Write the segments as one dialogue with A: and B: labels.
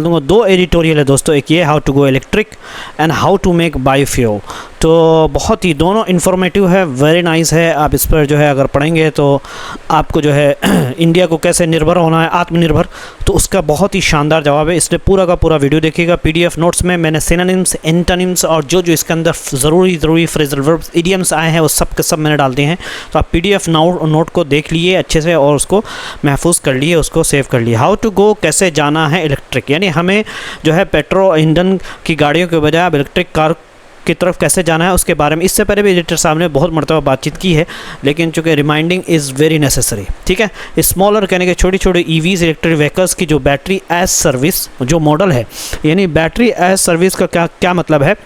A: दूंगा। 2 एडिटोरियल है दोस्तों, एक ये how to go electric and how to make biofuel. तो बहुत ही दोनों इन्फॉर्मेटिव है, वेरी नाइस है। आप इस पर जो है अगर पढ़ेंगे तो आपको जो है इंडिया को कैसे निर्भर होना है, आत्मनिर्भर, तो उसका बहुत ही शानदार जवाब है। इसलिए पूरा का पूरा वीडियो देखिएगा। PDF नोट्स में मैंने सिनोनिम्स, एंटोनिम्स और जो इसके अंदर ज़रूरी फ्रेजल वर्ब्स, इडियम्स आए हैं वो सब के सब मैंने डाल दिए हैं। तो आप PDF नोट को देख लिए अच्छे से और उसको महफूज कर लिए, उसको सेव कर लिए। हाउ टू गो, कैसे जाना है इलेक्ट्रिक, यानी हमें जो है पेट्रोल ईंधन की गाड़ियों के बजाय अब इलेक्ट्रिक कार की तरफ कैसे जाना है उसके बारे में इससे पहले भी एडिटर साहब ने बहुत मरतबा बातचीत की है, लेकिन चूँकि रिमाइंडिंग इज़ वेरी नेसेसरी। ठीक है, स्मॉलर कहने के छोटी छोटी EVs, इलेक्ट्रिक व्हीकल्स की जो बैटरी एज सर्विस जो मॉडल है, यानी बैटरी एज सर्विस का क्या मतलब है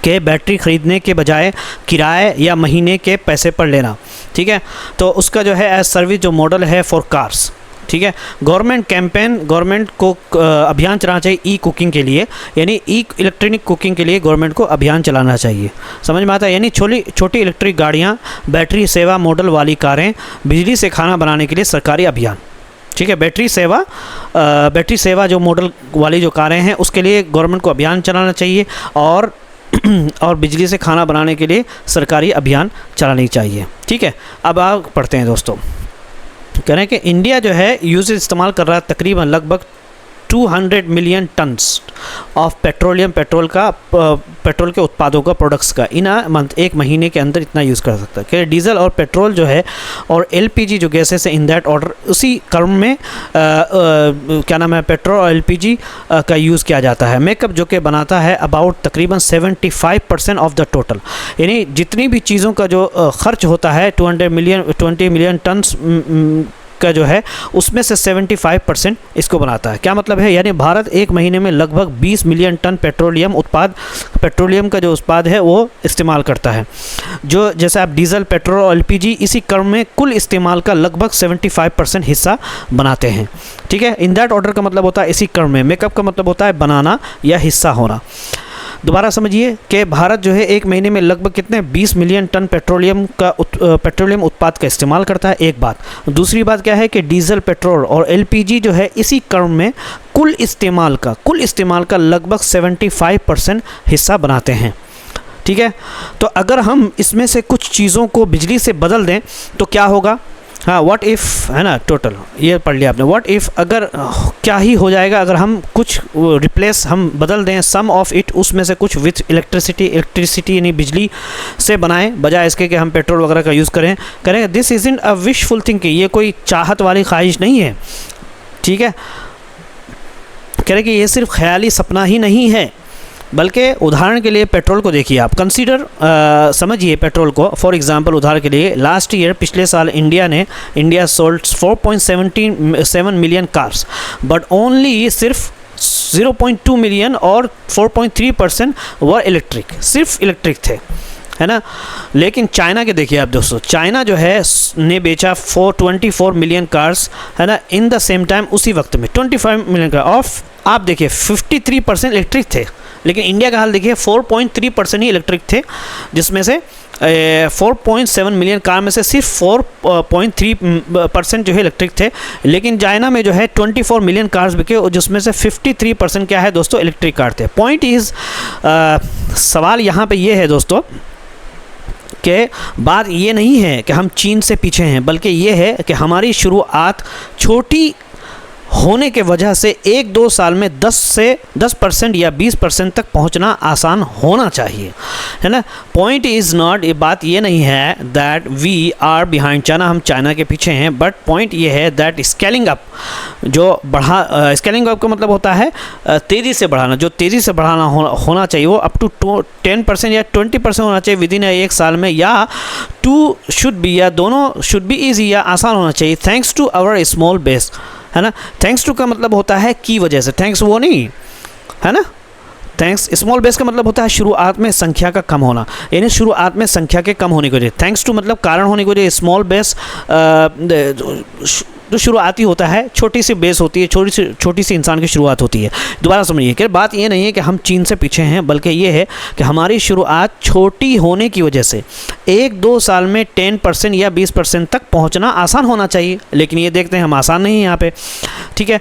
A: कि बैटरी ख़रीदने के बजाय किराए या महीने के पैसे पर लेना। ठीक है, तो उसका जो है एज सर्विस जो मॉडल है फॉर कार्स। ठीक है, गवर्नमेंट कैंपेन, गवर्नमेंट को अभियान चलाना चाहिए ई कुकिंग के लिए, यानी ई इलेक्ट्रॉनिक कुकिंग के लिए गवर्नमेंट को अभियान चलाना चाहिए। समझ में आता है, यानी छोटी इलेक्ट्रिक गाड़ियाँ, बैटरी सेवा मॉडल वाली कारें, बिजली से खाना बनाने के लिए सरकारी अभियान। ठीक है, बैटरी सेवा जो मॉडल वाली जो कारें हैं उसके लिए गवर्नमेंट को अभियान चलाना चाहिए और बिजली से खाना बनाने के लिए सरकारी अभियान चलानी चाहिए। ठीक है, अब आप पढ़ते हैं दोस्तों। कह रहे हैं कि इंडिया जो है इस्तेमाल कर रहा है तकरीबन लगभग 200 मिलियन टन्स ऑफ पेट्रोल के उत्पादों का, प्रोडक्ट्स का एक महीने के अंदर इतना यूज़ कर सकता है। कि डीजल और पेट्रोल जो है और LPG जो गैसेस है इन दैट ऑर्डर, उसी क्रम में क्या नाम है, पेट्रोल और LPG का यूज़ किया जाता है। मेकअप जो कि बनाता है अबाउट तकरीबन 75% ऑफ द टोटल, यानी जितनी भी चीज़ों का जो खर्च होता है 20 मिलियन टन्स का जो है उसमें से 75% इसको बनाता है। क्या मतलब है, यानी भारत एक महीने में लगभग 20 मिलियन टन पेट्रोलियम का जो उत्पाद है वो इस्तेमाल करता है। जो जैसे आप डीजल, पेट्रोल और LPG इसी क्रम में कुल इस्तेमाल का लगभग 75% हिस्सा बनाते हैं। ठीक है, इन दैट ऑर्डर का मतलब होता है इसी क्रम में। मेकअप का मतलब होता है बनाना या हिस्सा होना। दोबारा समझिए कि भारत जो है एक महीने में लगभग कितने 20 मिलियन टन पेट्रोलियम उत्पाद का इस्तेमाल करता है, एक बात। दूसरी बात क्या है कि डीजल, पेट्रोल और LPG जो है इसी क्रम में कुल इस्तेमाल का लगभग 75% हिस्सा बनाते हैं। ठीक है, तो अगर हम इसमें से कुछ चीज़ों को बिजली से बदल दें तो क्या होगा। हाँ, व्हाट इफ़ है ना, टोटल ये पढ़ लिया आपने। व्हाट इफ़, अगर क्या ही हो जाएगा अगर हम कुछ रिप्लेस, हम बदल दें सम ऑफ इट, उसमें से कुछ विथ इलेक्ट्रिसिटी यानी बिजली से बनाएं, बजाय इसके कि हम पेट्रोल वगैरह का यूज़ करें। This isn't a wishful thinking, ये कोई चाहत वाली ख्वाहिश नहीं है। ठीक है, कह रहे कि ये सिर्फ ख्याली सपना ही नहीं है, बल्कि उदाहरण के लिए पेट्रोल को देखिए आप, समझिए पेट्रोल को। फॉर एग्जांपल, उदाहरण के लिए लास्ट ईयर, पिछले साल India sold 4.7 million cars, but only सिर्फ 0.2 मिलियन और 4.3% वर इलेक्ट्रिक, सिर्फ इलेक्ट्रिक थे, है ना। लेकिन चाइना के देखिए आप दोस्तों, चाइना जो है ने बेचा 24 मिलियन कार्स, है ना, इन द सेम टाइम, उसी वक्त में 25 मिलियन कार ऑफ, आप देखिए 53% इलेक्ट्रिक थे। लेकिन इंडिया का हाल देखिए 4.3% ही इलेक्ट्रिक थे, जिसमें से 4.7 मिलियन कार में से सिर्फ 4.3% जो है इलेक्ट्रिक थे। लेकिन चाइना में जो है 24 मिलियन कार्स बिके, जिसमें से 53% क्या है दोस्तों, इलेक्ट्रिक कार थे। पॉइंट इज़, सवाल यहाँ पे ये है दोस्तों कि बात ये नहीं है कि हम चीन से पीछे हैं, बल्कि ये है कि हमारी शुरुआत छोटी होने के वजह से 1-2 साल में 10% या 20% तक पहुंचना आसान होना चाहिए, है ना। पॉइंट इज़ नॉट, ये बात ये नहीं है that we are behind China, हम चाइना के पीछे हैं, बट पॉइंट ये है दैट स्केलिंग अप का मतलब होता है तेज़ी से बढ़ाना, जो तेज़ी से बढ़ाना होना चाहिए वो अप टू 10% या 20% होना चाहिए विदिन एक साल में, या टू शुड बी, या दोनों शुड बी ईजी या आसान होना चाहिए, thanks to our small base, है ना। थैंक्स टू का मतलब होता है की वजह से, थैंक्स वो नहीं, है ना। थैंक्स, स्मॉल बेस का मतलब होता है शुरुआत में संख्या का कम होना, यानी शुरुआत में संख्या के कम होने की वजह। थैंक्स टू मतलब कारण होने की वजह। स्मॉल बेस जो शुरुआती होता है, छोटी सी बेस होती है, छोटी सी इंसान की शुरुआत होती है। दोबारा समझिए कि बात ये नहीं है कि हम चीन से पीछे हैं, बल्कि ये है कि हमारी शुरुआत छोटी होने की वजह से 1-2 साल में 10% या 20% तक पहुंचना आसान होना चाहिए। लेकिन ये देखते हैं हम आसान नहीं है यहाँ पे, ठीक है।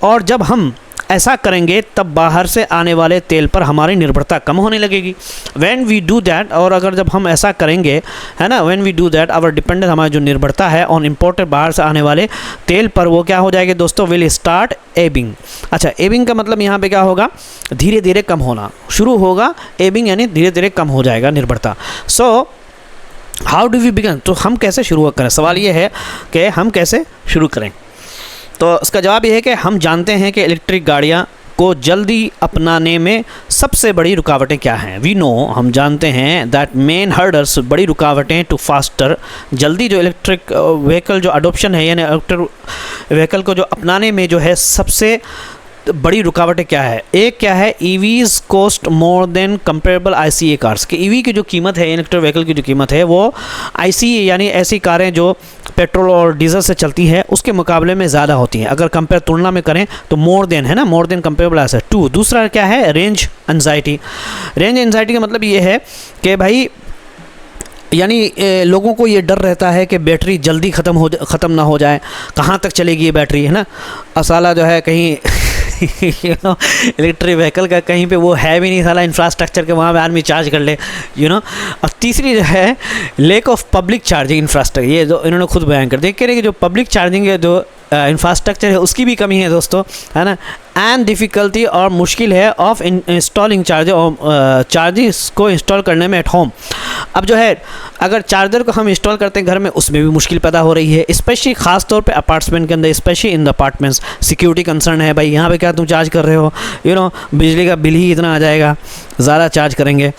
A: और जब हम ऐसा करेंगे तब बाहर से आने वाले तेल पर हमारी निर्भरता कम होने लगेगी। व्हेन वी डू दैट, और अगर जब हम ऐसा करेंगे, है ना, when we do that our dependence, हमारी जो निर्भरता है ऑन इम्पोर्टेड बाहर से आने वाले तेल पर, वो क्या हो जाएगी दोस्तों, विल स्टार्ट एबिंग। अच्छा, एबिंग का मतलब यहाँ पे क्या होगा, धीरे धीरे कम होना शुरू होगा। एबिंग यानी धीरे धीरे कम हो जाएगा निर्भरता। So how do we begin, तो हम कैसे शुरू करें, सवाल ये है कि हम कैसे शुरू करें। तो इसका जवाब ये है कि हम जानते हैं कि इलेक्ट्रिक गाड़ियाँ को जल्दी अपनाने में सबसे बड़ी रुकावटें क्या हैं। वी नो, हम जानते हैं दैट मेन हर्डर्स, बड़ी रुकावटें टू फास्टर, जल्दी जो इलेक्ट्रिक व्हीकल जो अडोप्शन है, यानी इलेक्ट्रिक व्हीकल को जो अपनाने में जो है सबसे बड़ी रुकावटें क्या है। एक क्या है, EVs cost more than comparable ICA cars, कि ईवी की जो कीमत है, इलेक्ट्रिक व्हीकल की जो कीमत है, वो आईसीए यानी ऐसी कारें जो पेट्रोल और डीजल से चलती है उसके मुकाबले में ज़्यादा होती हैं। अगर कंपेयर तुलना में करें तो मोर देन, है ना, मोर देन कंपेरेबल ऐसा। टू, दूसरा क्या है, रेंज एंजाइटी। रेंज एंजाइटी का मतलब ये है कि भाई यानी लोगों को ये डर रहता है कि बैटरी जल्दी ख़त्म ना हो जाए, कहाँ तक चलेगी ये बैटरी, है ना, असाला जो है कहीं इलेक्ट्रिक व्हीकल का कहीं पे वो है भी नहीं साला इंफ्रास्ट्रक्चर के, वहाँ पे आदमी चार्ज कर ले, और तीसरी जो है lake of public charging infrastructure, ये जो इन्होंने खुद बयान कर दिया, कह रहे कि जो पब्लिक चार्जिंग है, जो इंफ्रास्ट्रक्चर है, उसकी भी कमी है दोस्तों, है ना। एंड डिफ़िकल्टी, और मुश्किल है ऑफ इंस्टॉलिंग चार्जर, और चार्जिंग को इंस्टॉल करने में एट होम। अब जो है अगर चार्जर को हम इंस्टॉल करते हैं घर में, उसमें भी मुश्किल पैदा हो रही है, स्पेशली ख़ास तौर पे अपार्टमेंट के अंदर, specially in the apartments. Security concern है भाई, यहाँ पे क्या तुम चार्ज कर रहे हो, बिजली का बिल ही इतना आ जाएगा, ज़्यादा चार्ज करेंगे।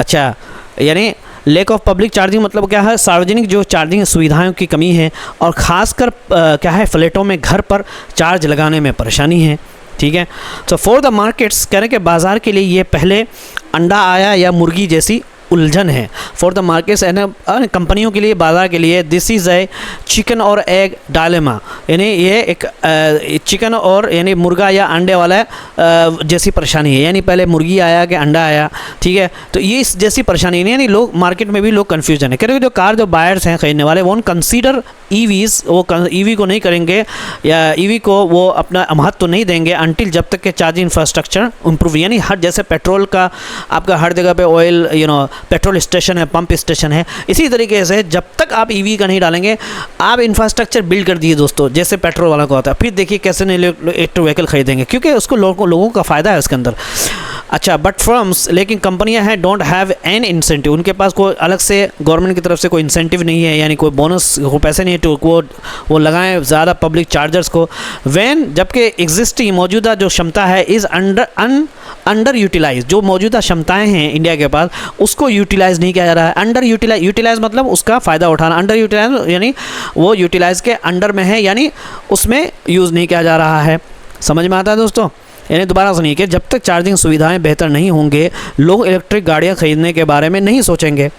A: अच्छा, यानी लेक ऑफ पब्लिक चार्जिंग मतलब क्या है, सार्वजनिक जो चार्जिंग सुविधाओं की कमी है, और ख़ासकर क्या है, फ्लैटों में घर पर चार्ज लगाने में परेशानी है। ठीक है, तो फॉर द मार्केट्स, कह रहे कि बाज़ार के लिए ये पहले अंडा आया या मुर्गी जैसी उलझन है। फॉर द मार्केट्स, कंपनियों के लिए, बाज़ार के लिए, दिस इज़ ए चिकन और एग डायलेमा, यानी ये एक चिकन और यानी मुर्गा या अंडे वाला जैसी परेशानी है, यानी पहले मुर्गी आया कि अंडा आया। ठीक है, तो ये इस जैसी परेशानी नहीं, यानी लोग मार्केट में भी लोग कन्फ्यूजन है। कह रहे जो कार जो बायर्स हैं, खरीदने वाले, वो कंसीडर ईवीज़, वो ईवी को नहीं करेंगे या ईवी को वो अपना महत्व तो नहीं देंगे अनटिल जब तक के चार्जिंग इंफ्रास्ट्रक्चर इम्प्रूव, यानी हर जैसे पेट्रोल का आपका हर जगह पे ऑयल पेट्रोल स्टेशन है, पंप स्टेशन है, इसी तरीके से जब तक आप ईवी का नहीं डालेंगे, आप इंफ्रास्ट्रक्चर बिल्ड कर दिए दोस्तों, जैसे पेट्रोल वाला को होता है, फिर देखिए कैसे नहीं इलेक्ट्रिक व्हीकल खरीदेंगे, क्योंकि उसको लोगों का फ़ायदा है उसके अंदर। अच्छा, बट फर्म्स, लेकिन कंपनियां हैं, डोंट हैव एन इंसेंटिव, उनके पास कोई अलग से गवर्नमेंट की तरफ से कोई इंसेंटिव नहीं है, यानी कोई बोनस, कोई पैसे नहीं है तो वो लगाएं ज़्यादा पब्लिक चार्जर्स को। व्हेन, जबकि एग्जिस्टिंग मौजूदा जो क्षमता है इज़ अंडर यूटिलाइज, जो मौजूदा क्षमताएं हैं इंडिया के पास उसको यूटिलाइज़ नहीं किया जा रहा है। अंडर यूटिलाइज मतलब उसका फ़ायदा उठाना, अंडर यूटिलाइज यानी वो यूटिलाइज के अंडर में है, यानी उसमें यूज़ नहीं किया जा रहा है। समझ में आता है दोस्तों? यानी दोबारा सुनिए कि जब तक चार्जिंग सुविधाएं बेहतर नहीं होंगे, लोग इलेक्ट्रिक गाड़ियां खरीदने के बारे में नहीं सोचेंगे।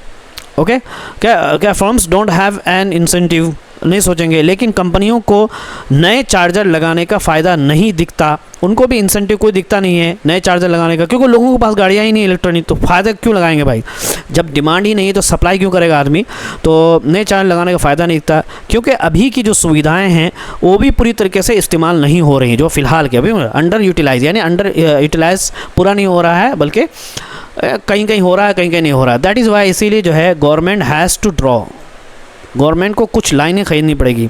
A: ओके, क्या firms don't have an incentive, नहीं सोचेंगे, लेकिन कंपनियों को नए चार्जर लगाने का फ़ायदा नहीं दिखता, उनको भी इंसेंटिव कोई दिखता नहीं है नए चार्जर लगाने का, क्योंकि लोगों के पास गाड़ियाँ ही नहीं इलेक्ट्रॉनिक, तो फ़ायदा क्यों लगाएंगे भाई? जब डिमांड ही नहीं है तो सप्लाई क्यों करेगा आदमी? तो नए चार्जर लगाने का फ़ायदा नहीं दिखता, क्योंकि अभी की जो सुविधाएँ हैं वो भी पूरी तरीके से इस्तेमाल नहीं हो रही, जो फ़िलहाल के अभी अंडर यूटिलाइज, यानी अंडर यूटिलाइज पूरा नहीं हो रहा है, बल्कि कहीं कहीं हो रहा है, कहीं कहीं नहीं हो रहा है। दैट इज़ वाई, इसीलिए जो है government has to draw, government को कुछ लाइनें खरीदनी पड़ेगी।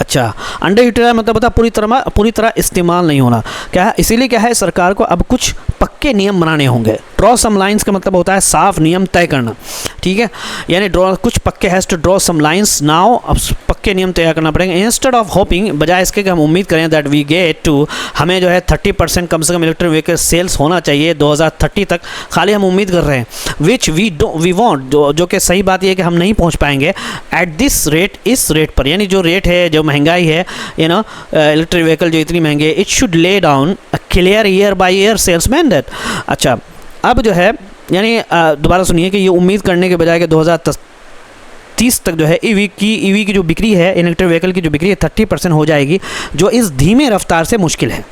A: अच्छा, अंडर यूटिलाइज मतलब बता पूरी तरह इस्तेमाल नहीं होना, क्या है? इसीलिए क्या है, सरकार को अब कुछ पक्के नियम बनाने होंगे। ड्रॉ सम लाइंस का मतलब होता है साफ नियम तय करना, ठीक है, यानी ड्रॉ कुछ पक्के, has to draw some lines now, अब पक्के नियम तैयार करना पड़ेंगे। इंस्टेड ऑफ होपिंग, बजाय इसके कि हम उम्मीद करें दैट वी गेट टू, हमें जो है 30% कम से कम इलेक्ट्रिक व्हीकल सेल्स होना चाहिए 2030 तक, खाली हम उम्मीद कर रहे हैं, विच वी वॉन्ट, जो कि सही बात यह है कि हम नहीं पहुँच पाएंगे एट दिस रेट, इस रेट पर, यानी जो रेट है, जो महंगाई है, इलेक्ट्रिक व्हीकल जो इतनी महंगी है, it should lay down clear year by year sales mandate. अच्छा, अब जो है यानी दोबारा सुनिए कि ये उम्मीद करने के बजाय कि 2030 तक जो है ईवी की जो बिक्री है, इलेक्ट्रिक व्हीकल की जो बिक्री है 30% हो जाएगी, जो इस धीमे रफ्तार से मुश्किल है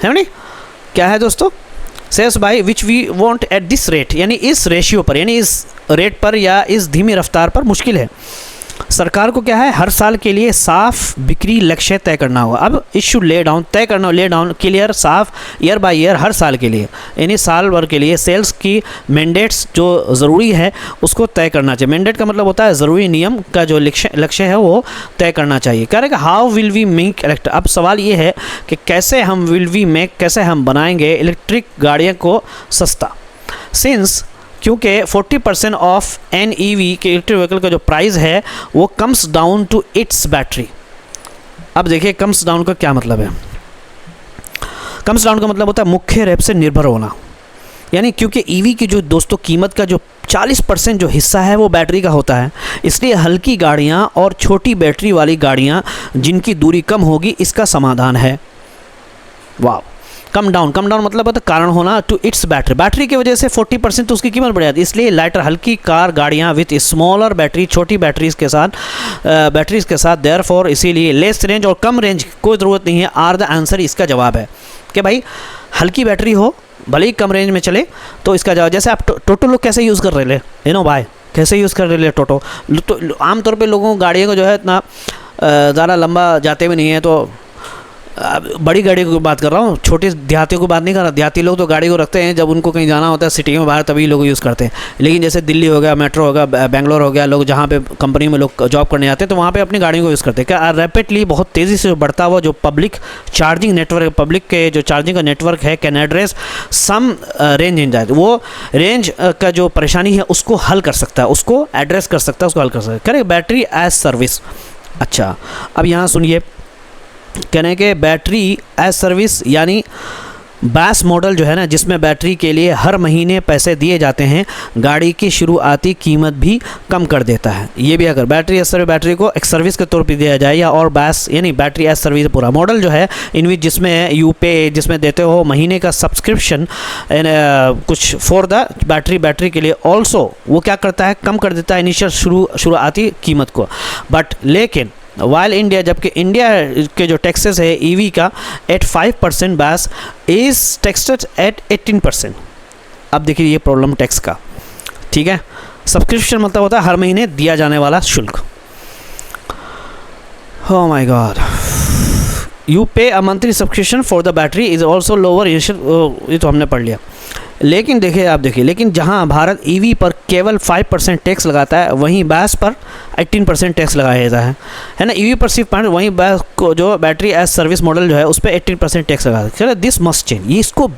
A: ना? क्या है दोस्तों? Sales by which we want at this rate, यानी इस रेशियो पर, यानी इस रेट पर या इस धीमी रफ्तार पर मुश्किल है। सरकार को क्या है, हर साल के लिए साफ बिक्री लक्ष्य तय करना होगा। अब इशू ले डाउन तय करना, ले डाउन क्लियर साफ ईयर बाय ईयर, हर साल के लिए यानी साल भर के लिए सेल्स की मैंडेट्स जो ज़रूरी है उसको तय करना चाहिए। मैंडेट का मतलब होता है ज़रूरी नियम का जो लक्ष्य है वो तय करना चाहिए। कह रहे कि how will we make electric, अब सवाल ये है कि कैसे हम विल वी मेक, कैसे हम बनाएंगे इलेक्ट्रिक गाड़ियों को सस्ता। सिंस क्योंकि 40% ऑफ एन EV के इलेक्ट्रिक व्हीकल का जो प्राइस है वो comes down to its battery. अब देखिए कम्स डाउन का क्या मतलब है। कम्स डाउन का मतलब होता है मुख्य रूप से निर्भर होना, यानी क्योंकि EV की जो दोस्तों कीमत का जो 40% जो हिस्सा है वो बैटरी का होता है, इसलिए हल्की गाड़ियाँ और छोटी बैटरी वाली गाड़ियाँ जिनकी दूरी कम होगी इसका समाधान है। वाह, कम डाउन मतलब होता है कारण होना टू इट्स बैटरी, बैटरी की वजह से 40% तो उसकी कीमत बढ़ जाती है, इसलिए लाइटर हल्की कार गाड़ियाँ विथ स्मॉलर बैटरी, छोटी बैटरीज के साथ देयरफॉर इसीलिए लेस रेंज और कम रेंज कोई ज़रूरत नहीं है। आर द आंसर, इसका जवाब है कि भाई हल्की बैटरी हो भले ही कम रेंज में चले तो इसका जवाब। जैसे आप टोटो लोग कैसे यूज़ कर रहे ले भाई, कैसे यूज़ कर रहे टोटो, तो आमतौर पर लोगों को गाड़ियों को जो है इतना ज़्यादा लंबा जाते भी नहीं है, तो बड़ी गाड़ी की बात कर रहा हूँ, छोटे देहातियों की बात नहीं कर रहा। देहाती लोग तो गाड़ी को रखते हैं जब उनको कहीं जाना होता है सिटी में बाहर, तभी लोग यूज़ करते हैं। लेकिन जैसे दिल्ली हो गया, मेट्रो हो गया, बेंगलोर हो गया, लोग जहाँ पे कंपनी में लोग जॉब करने आते हैं तो वहाँ पे अपनी गाड़ियों को यूज़ करते हैं। क्या रैपिडली बहुत तेज़ी से बढ़ता हुआ जो पब्लिक चार्जिंग नेटवर्क, पब्लिक के जो चार्जिंग का नेटवर्क है can address some range anxiety, वो रेंज का जो परेशानी है उसको हल कर सकता है, उसको एड्रेस कर सकता है, उसको हल कर सकता है। करें बैटरी एज सर्विस। अच्छा, अब यहाँ सुनिए, कहने के बैटरी एज सर्विस यानी बैस मॉडल जो है ना, जिसमें बैटरी के लिए हर महीने पैसे दिए जाते हैं, गाड़ी की शुरुआती कीमत भी कम कर देता है। ये भी अगर बैटरी एज सर्विस, बैटरी को एक सर्विस के तौर पे दिया जाए या और बैस यानी बैटरी एज सर्विस पूरा मॉडल जो है इन विच जिसमें यू पे, जिसमें देते हो महीने का सब्सक्रिप्शन कुछ फॉर द बैटरी के लिए ऑल्सो वो क्या करता है, कम कर देता है इनिशियल शुरुआती कीमत को। बट लेकिन वाइल इंडिया, जबकि इंडिया के जो टैक्सेस है EV का at 5% base is taxed at 18%। अब देखिए ये प्रॉब्लम टैक्स का, ठीक है। सब्सक्रिप्शन मतलब होता है हर महीने दिया जाने वाला शुल्क। ओह माय गॉड, यू पे a monthly subscription for the battery is also lower initial, ये तो हमने पढ़ लिया। लेकिन देखिए आप देखिए, लेकिन जहां भारत EV पर केवल 5% टैक्स लगाता है, वहीं बैस पर 18% टैक्स लगाया जाता है ना। EV पर सिर्फ वहीं बैस को जो बैटरी एज सर्विस मॉडल जो है उस पर 18% टैक्स लगाता है। चलो दिस मस्ट चेंज, ये इसको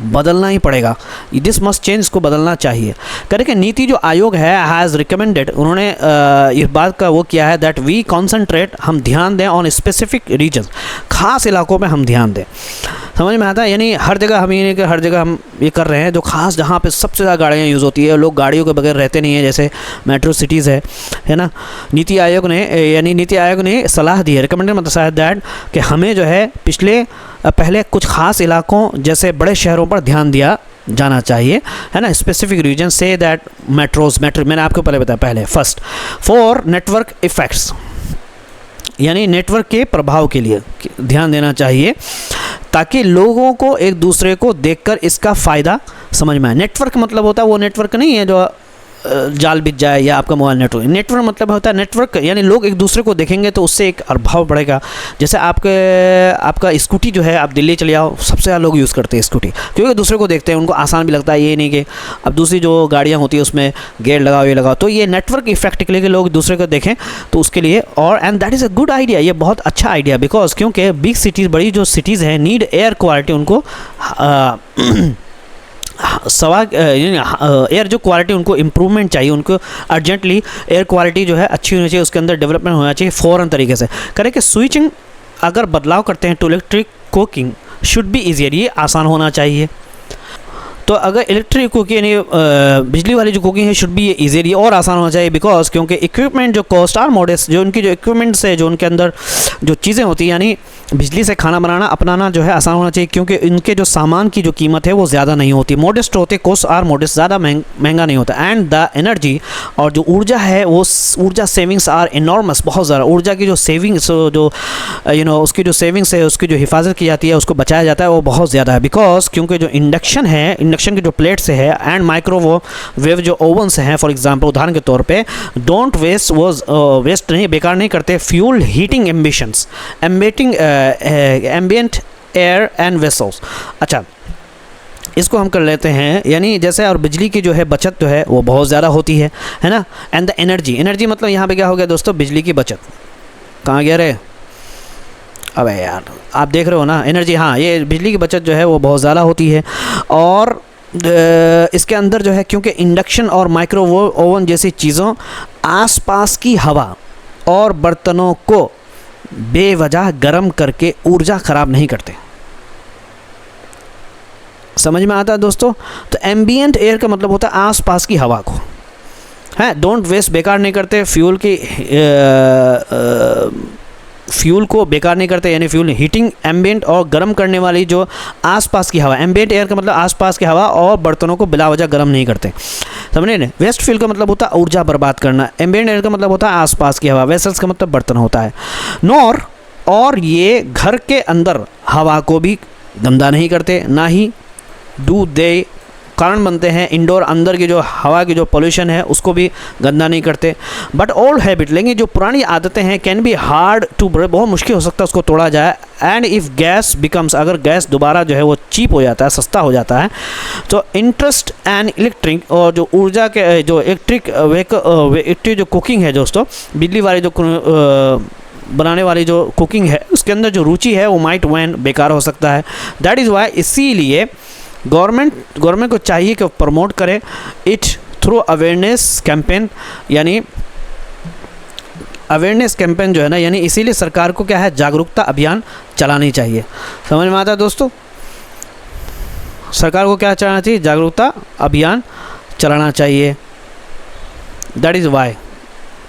A: बदलना ही पड़ेगा, दिस मस्ट चेंज, इसको बदलना चाहिए। करें कि नीति जो आयोग है हैज़ रिकमेंडेड, उन्होंने इस बात का वो किया है दैट वी कॉन्सेंट्रेट, हम ध्यान दें ऑन स्पेसिफिक रीजन, खास इलाकों में हम ध्यान दें। समझ में आता है, यानी हर जगह हम ये नहीं कि हर जगह हम ये कर रहे हैं, जो खास जहाँ पे सबसे ज़्यादा गाड़ियाँ यूज़ होती है, लोग गाड़ियों के बगैर रहते नहीं हैं, जैसे मेट्रो सिटीज़ है ना। नीति आयोग ने सलाह दी है, रिकमेंडेड मतलब दैट कि हमें जो है पहले कुछ खास इलाकों जैसे बड़े शहरों पर ध्यान दिया जाना चाहिए, है ना। स्पेसिफिक रीजन से दैट मेट्रो मैंने आपको पहले बताया पहले। फर्स्ट फॉर नेटवर्क इफ़ेक्ट्स, यानी नेटवर्क के प्रभाव के लिए ध्यान देना चाहिए ताकि लोगों को एक दूसरे को देखकर इसका फ़ायदा समझ में आए। नेटवर्क मतलब होता है वो नेटवर्क नहीं है जो जाल बिछ जाए या आपका मोबाइल नेटवर्क मतलब होता है नेटवर्क, यानी लोग एक दूसरे को देखेंगे तो उससे एक प्रभाव बढ़ेगा। जैसे आपका स्कूटी जो है, आप दिल्ली चले आओ, सबसे ज़्यादा लोग यूज़ करते हैं स्कूटी, क्योंकि दूसरे को देखते हैं, उनको आसान भी लगता है। ये नहीं कि अब दूसरी जो गाड़ियाँ होती है उसमें गेट लगाओ ये लगाओ, तो ये नेटवर्क इफेक्ट के लिए लोग दूसरे को देखें तो उसके लिए, और and that is a good idea, ये बहुत अच्छा आइडिया, बिकॉज क्योंकि बिग सिटीज़, बड़ी जो सिटीज़ हैं, नीड एयर क्वालिटी, उनको एयर जो क्वालिटी उनको इम्प्रूवमेंट चाहिए, उनको अर्जेंटली एयर क्वालिटी जो है अच्छी होनी चाहिए, उसके अंदर डेवलपमेंट होना चाहिए फ़ौरन तरीके से। करें कि स्विचिंग अगर बदलाव करते हैं to electric cooking should be easier, ये आसान होना चाहिए। तो अगर इलेक्ट्रिक कुकिंग यानी बिजली वाली जो कुकिंग है शुड बी ये ईजियर, ये और आसान होना चाहिए, बिकॉज क्योंकि इक्विपमेंट जो कॉस्ट आर मॉडेस्ट, जो उनकी जो इक्विपमेंट्स है, जो उनके अंदर जो चीज़ें होती हैं, यानी बिजली से खाना बनाना अपनाना जो है आसान होना चाहिए, क्योंकि इनके जो सामान की जो कीमत है वो ज़्यादा नहीं होती, मॉडेस्ट होते, कॉस्ट आर मॉडेस्ट, ज़्यादा महंगा नहीं होता। एंड द एनर्जी, और जो ऊर्जा है वो ऊर्जा सेविंग्स आर इनॉर्मस, बहुत ज़्यादा ऊर्जा की जो सेविंग्स, जो उसकी जो सेविंग्स है, उसकी जो हिफाजत की जाती है, उसको बचाया जाता है, वो बहुत ज़्यादा है। बिकॉज क्योंकि जो इंडक्शन है, इंडक्शन की जो प्लेट्स है एंड माइक्रोवेव जो ओवन्स हैं फॉर एग्जांपल उदाहरण के तौर पे, डोंट वेस्ट नहीं, बेकार नहीं करते fuel heating ambitions ambient air and vessels. अच्छा, इसको हम कर लेते हैं, यानी जैसे और बिजली की जो है बचत जो है वो बहुत ज़्यादा होती है ना। एंड द एनर्जी मतलब यहाँ पे क्या हो गया दोस्तों, बिजली की बचत। कहाँ गया रे, अबे यार आप देख रहे हो ना, एनर्जी, हाँ ये बिजली की बचत जो है वो बहुत ज़्यादा होती है। और इसके अंदर जो है क्योंकि इंडक्शन और माइक्रोवेव ओवन जैसी चीज़ों आसपास की हवा और बर्तनों को बेवजह गर्म करके ऊर्जा ख़राब नहीं करते। समझ में आता है दोस्तों? तो एम्बिएंट एयर का मतलब होता है आसपास की हवा को, है। डोंट वेस्ट, बेकार नहीं करते फ्यूल को बेकार नहीं करते, यानी फ्यूल हीटिंग एम्बिएंट और गर्म करने वाली जो आसपास की हवा, एम्बिएंट एयर का मतलब आसपास की हवा और बर्तनों को बिला वजह गर्म नहीं करते। समझे ना? वेस्ट फ्यूल का मतलब होता है ऊर्जा बर्बाद करना, एम्बिएंट एयर का मतलब होता है आसपास की हवा, वेसल्स का मतलब बर्तन होता है। नॉर, और ये घर के अंदर हवा को भी गंदा नहीं करते, ना ही डू दे कारण बनते हैं इंडोर अंदर की जो हवा की जो पोल्यूशन है उसको भी गंदा नहीं करते। बट ओल्ड हैबिट, लेकिन जो पुरानी आदतें हैं can be hard to break, बहुत मुश्किल हो सकता है उसको तोड़ा जाए। एंड इफ़ गैस बिकम्स, अगर गैस दोबारा जो है वो चीप हो जाता है, सस्ता हो जाता है, तो इंटरेस्ट एंड इलेक्ट्रिक, और जो ऊर्जा के जो इलेक्ट्रिक जो कुकिंग है दोस्तों, बिजली वाली जो बनाने वाली जो कुकिंग है उसके अंदर जो रुचि है वो माइट वैन बेकार हो सकता है। दैट इज़ वाई, इसीलिए गवर्नमेंट को चाहिए कि प्रमोट करे इट थ्रू अवेयरनेस कैंपेन, यानी अवेयरनेस कैंपेन जो है ना, यानी इसीलिए सरकार को क्या है, जागरूकता अभियान चलानी चाहिए। समझ में आता है दोस्तों? सरकार को क्या चलाना चाहिए, जागरूकता अभियान चलाना चाहिए। दैट इज़ वाई,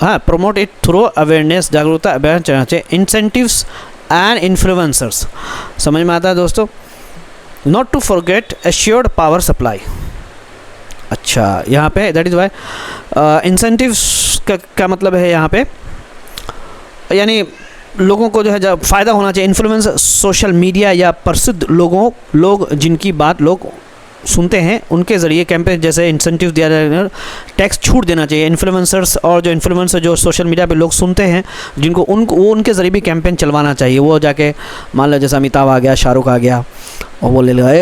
A: हाँ, प्रमोट इट थ्रू अवेयरनेस, जागरूकता अभियान चलाना चाहिए। इंसेंटिव्स एंड इन्फ्लुएंसर्स, समझ में आता है दोस्तों? Not to forget assured power supply. अच्छा, यहाँ पे दैट इज़ वाई इंसेंटिव्स का मतलब है यहाँ पे, यानी लोगों को जो है जब फ़ायदा होना चाहिए। इन्फ्लुएंस, सोशल मीडिया या प्रसिद्ध लोग जिनकी बात लोग सुनते हैं उनके ज़रिए कैंपेन जैसे इंसेंटिव दिया जाए, टैक्स छूट देना चाहिए। इन्फ्लुएंसर्स और जो इन्फ्लुएंसर जो सोशल मीडिया पे लोग सुनते हैं जिनको उनके ज़रिए भी कैंपेन चलवाना चाहिए। वो जाके मान लो जैसे अमिताभ आ गया, शाहरुख आ गया, और वो ले लेगा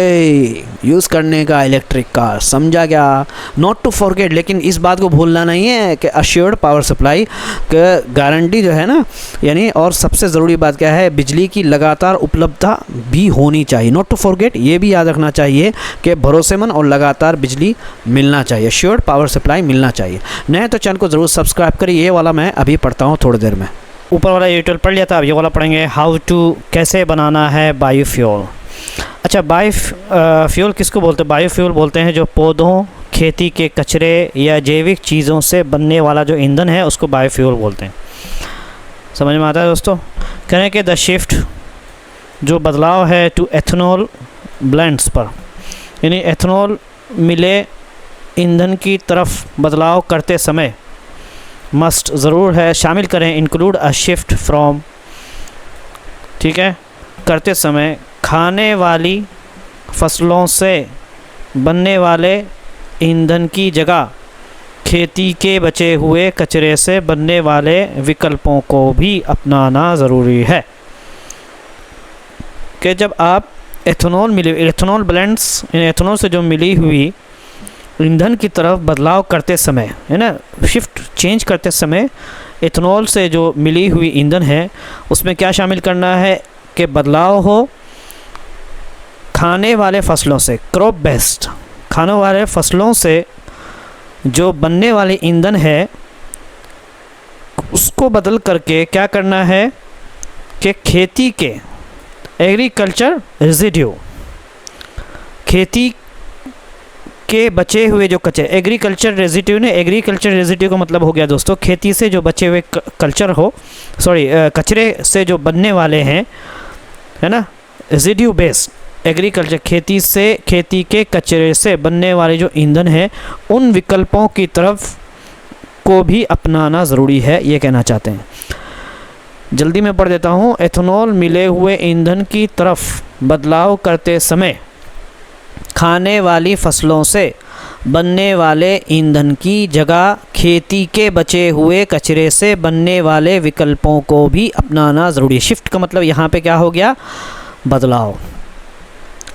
A: यूज़ करने का इलेक्ट्रिक कार, समझा क्या? नॉट टू फॉरगेट, लेकिन इस बात को भूलना नहीं है कि अश्योर्ड पावर सप्लाई का गारंटी जो है ना, यानी और सबसे ज़रूरी बात क्या है, बिजली की लगातार उपलब्धता भी होनी चाहिए। नॉट टू फॉरगेट, ये भी याद रखना चाहिए कि भरोसेमंद और लगातार बिजली मिलना चाहिए, अश्योर्ड पावर सप्लाई मिलना चाहिए। नए तो चैनल को ज़रूर सब्सक्राइब करिए। ये वाला मैं अभी पढ़ता हूँ थोड़ी देर में। ऊपर वाला ट्यूटोरियल पढ़ लिया था, अब ये वाला पढ़ेंगे, हाउ टू कैसे बनाना है बायोफ्यूल। अच्छा, बायोफ्यूल किसको बोलते हैं? बायोफ्यूल बोलते हैं जो पौधों, खेती के कचरे या जैविक चीज़ों से बनने वाला जो ईंधन है उसको बायोफ्यूल बोलते हैं। समझ में आता है दोस्तों? कहें कि द शिफ्ट, जो बदलाव है टू एथनॉल ब्लेंड्स पर, यानी एथनॉल मिले ईंधन की तरफ बदलाव करते समय मस्ट ज़रूर है शामिल करें, इंक्लूड अ शिफ्ट फ्रॉम, ठीक है, करते समय खाने वाली फसलों से बनने वाले ईंधन की जगह खेती के बचे हुए कचरे से बनने वाले विकल्पों को भी अपनाना ज़रूरी है। कि जब आप एथेनॉल ब्लेंड्स, एथेनॉल से जो मिली हुई ईंधन की तरफ बदलाव करते समय, है ना, शिफ्ट चेंज करते समय एथेनॉल से जो मिली हुई ईंधन है उसमें क्या शामिल करना है कि बदलाव हो खाने वाले फसलों से, क्रॉप बेस्ड, खाने वाले फसलों से जो बनने वाली ईंधन है उसको बदल करके क्या करना है कि खेती के एग्रीकल्चर रेजिड्यू, खेती के बचे हुए जो कचरे, एग्रीकल्चर रेजिड्यू ने, एग्रीकल्चर रेजिड्यू का मतलब हो गया दोस्तों खेती से जो बचे हुए कचरे से जो बनने वाले हैं, है ना, रेजिड्यू बेस्ड एग्रीकल्चर, खेती के कचरे से बनने वाले जो ईंधन है उन विकल्पों की तरफ को भी अपनाना ज़रूरी है, ये कहना चाहते हैं। जल्दी में पढ़ देता हूँ। एथेनॉल मिले हुए ईंधन की तरफ बदलाव करते समय खाने वाली फसलों से बनने वाले ईंधन की जगह खेती के बचे हुए कचरे से बनने वाले विकल्पों को भी अपनाना ज़रूरी है। शिफ्ट का मतलब यहाँ पे क्या हो गया, बदलाव।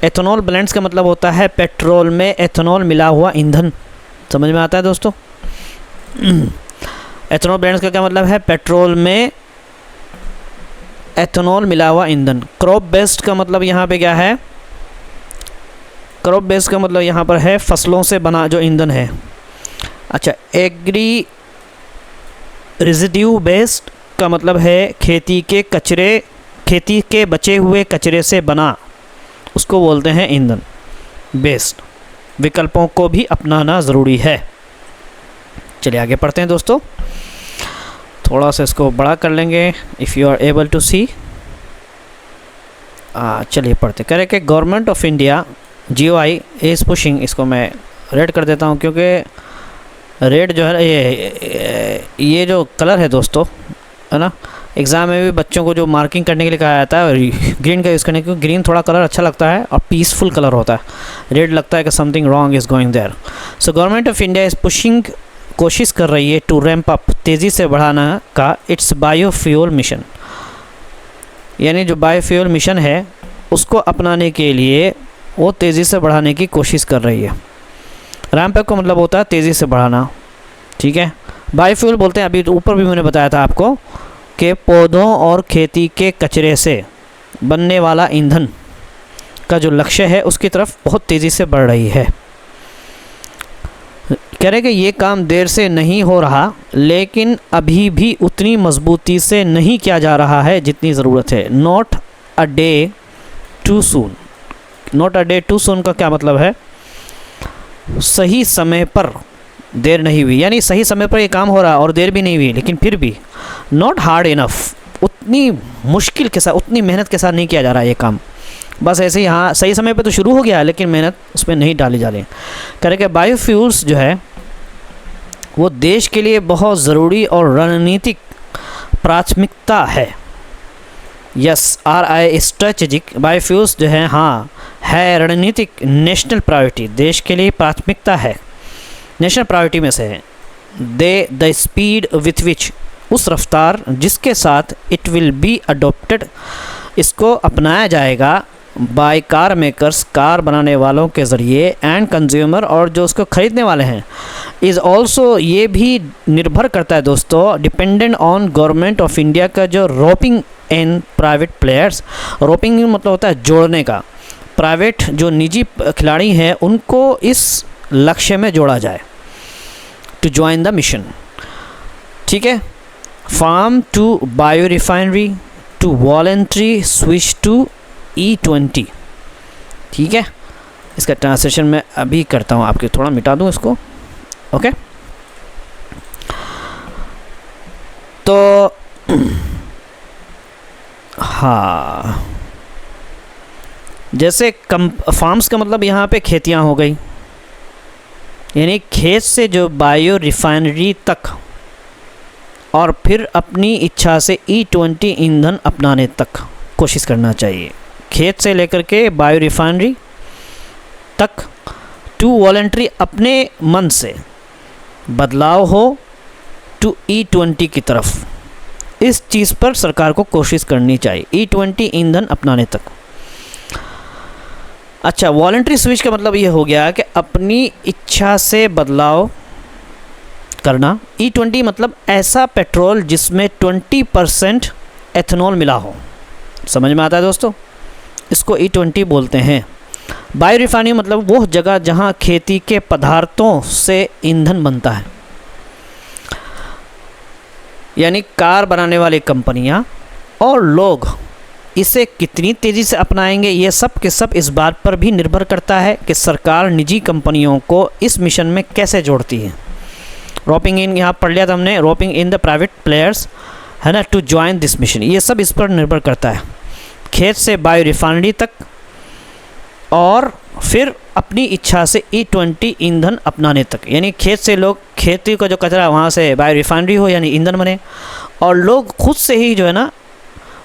A: एथेनॉल ब्लेंड्स का मतलब होता है पेट्रोल में एथेनॉल मिला हुआ ईंधन। समझ में आता है दोस्तों? एथेनॉल ब्लेंड्स का क्या मतलब है, पेट्रोल में एथेनॉल मिला हुआ ईंधन। क्रॉप बेस्ड का मतलब यहाँ पे क्या है, क्रॉप बेस्ड का मतलब यहाँ पर है फसलों से बना जो ईंधन है। अच्छा, एग्री रेजिड्यू बेस्ड का मतलब है खेती के कचरे, खेती के बचे हुए कचरे से बना, उसको बोलते हैं ईंधन। बेस्ड विकल्पों को भी अपनाना ज़रूरी है। चलिए आगे पढ़ते हैं दोस्तों, थोड़ा सा इसको बड़ा कर लेंगे, if you are able to see. चलिए पढ़ते। कह रहे कि government of India GOI is pushing, इसको मैं रेड कर देता हूँ क्योंकि रेड जो है ये जो कलर है दोस्तों, है ना, एग्ज़ाम में भी बच्चों को जो मार्किंग करने के लिए कहा जाता है ग्रीन का यूज़ करने, क्योंकि ग्रीन थोड़ा कलर अच्छा लगता है और पीसफुल कलर होता है। रेड लगता है कि something wrong is going there. So government of India is pushing, कोशिश कर रही है, टू रैम्प अप, तेज़ी से बढ़ाना का इट्स बायोफ्यूल मिशन, यानी जो बायोफ्यूल मिशन है उसको अपनाने के लिए वो तेज़ी से बढ़ाने की कोशिश कर रही है। रैम्प अप का मतलब होता है तेज़ी से बढ़ाना, ठीक है। बायोफ्यूल बोलते हैं, अभी तो ऊपर भी मैंने बताया था आपको कि पौधों और खेती के कचरे से बनने वाला ईंधन का जो लक्ष्य है उसकी तरफ बहुत तेज़ी से बढ़ रही है। कह रहे कि ये काम देर से नहीं हो रहा, लेकिन अभी भी उतनी मजबूती से नहीं किया जा रहा है जितनी ज़रूरत है। Not a day too soon. Not a day too soon का क्या मतलब है, सही समय पर देर नहीं हुई, यानी सही समय पर ये काम हो रहा और देर भी नहीं हुई, लेकिन फिर भी नॉट हार्ड इनफ, उतनी मुश्किल के साथ, उतनी मेहनत के साथ नहीं किया जा रहा है ये काम। बस ऐसे ही, हाँ सही समय पे तो शुरू हो गया लेकिन मेहनत उसमें नहीं डाली जा रही। कह रहे कि बायोफ्यूल्स जो है वो देश के लिए बहुत ज़रूरी और रणनीतिक प्राथमिकता है। यस, RI स्ट्रेटेजिक, बायोफ्यूल्स जो है हाँ है रणनीतिक, नेशनल प्रायोरिटी, देश के लिए प्राथमिकता है, नेशनल प्रायोरिटी में से है। द स्पीड विथ विच, उस रफ्तार जिसके साथ, इट विल बी अडोप्टेड, इसको अपनाया जाएगा, बाय कार मेकर्स, कार बनाने वालों के ज़रिए, एंड कंज्यूमर, और जो उसको ख़रीदने वाले हैं, इज़ ऑल्सो, ये भी निर्भर करता है दोस्तों, dependent on government of India का जो roping in private players. Roping मतलब होता है जोड़ने का, प्राइवेट जो निजी खिलाड़ी हैं उनको इस लक्ष्य में जोड़ा जाए, टू ज्वाइन द मिशन, ठीक है। Farm to bio refinery to voluntary switch to E20, ठीक है। इसका ट्रांसलेशन मैं अभी करता हूँ, आपके थोड़ा मिटा दूँ इसको, ओके। तो हाँ, जैसे फार्म्स का मतलब यहाँ पे खेतियाँ हो गई, यानी खेत से जो बायो रिफाइनरी तक, और फिर अपनी इच्छा से E20 ईंधन अपनाने तक कोशिश करना चाहिए। खेत से लेकर के बायो रिफाइनरी तक, टू वॉलेंट्री, अपने मन से बदलाव हो, टू E20 की तरफ, इस चीज़ पर सरकार को कोशिश करनी चाहिए, E20 ईंधन अपनाने तक। अच्छा, वॉलेंट्री स्विच का मतलब ये हो गया कि अपनी इच्छा से बदलाव करना। E20 मतलब ऐसा पेट्रोल जिसमें 20% एथेनॉल मिला हो। समझ में आता है दोस्तों? इसको E20 बोलते हैं। बायो रिफाइनरी मतलब वो जगह जहां खेती के पदार्थों से ईंधन बनता है, यानी कार बनाने वाली कंपनियां और लोग इसे कितनी तेज़ी से अपनाएंगे, ये सब के सब इस बात पर भी निर्भर करता है कि सरकार निजी कंपनियों को इस मिशन में कैसे जोड़ती है। रोपिंग इन, यहाँ पढ़ लिया था हमने, roping in the private players, है ना, टू ज्वाइन दिस मिशन, ये सब इस पर निर्भर करता है। खेत से बायो रिफाइनरी तक, और फिर अपनी इच्छा से E20 ईंधन अपनाने तक, यानी खेत से लोग, खेती का जो कचरा वहाँ से बायो रिफाइनरी हो यानी ईंधन बने, और लोग खुद से ही जो है ना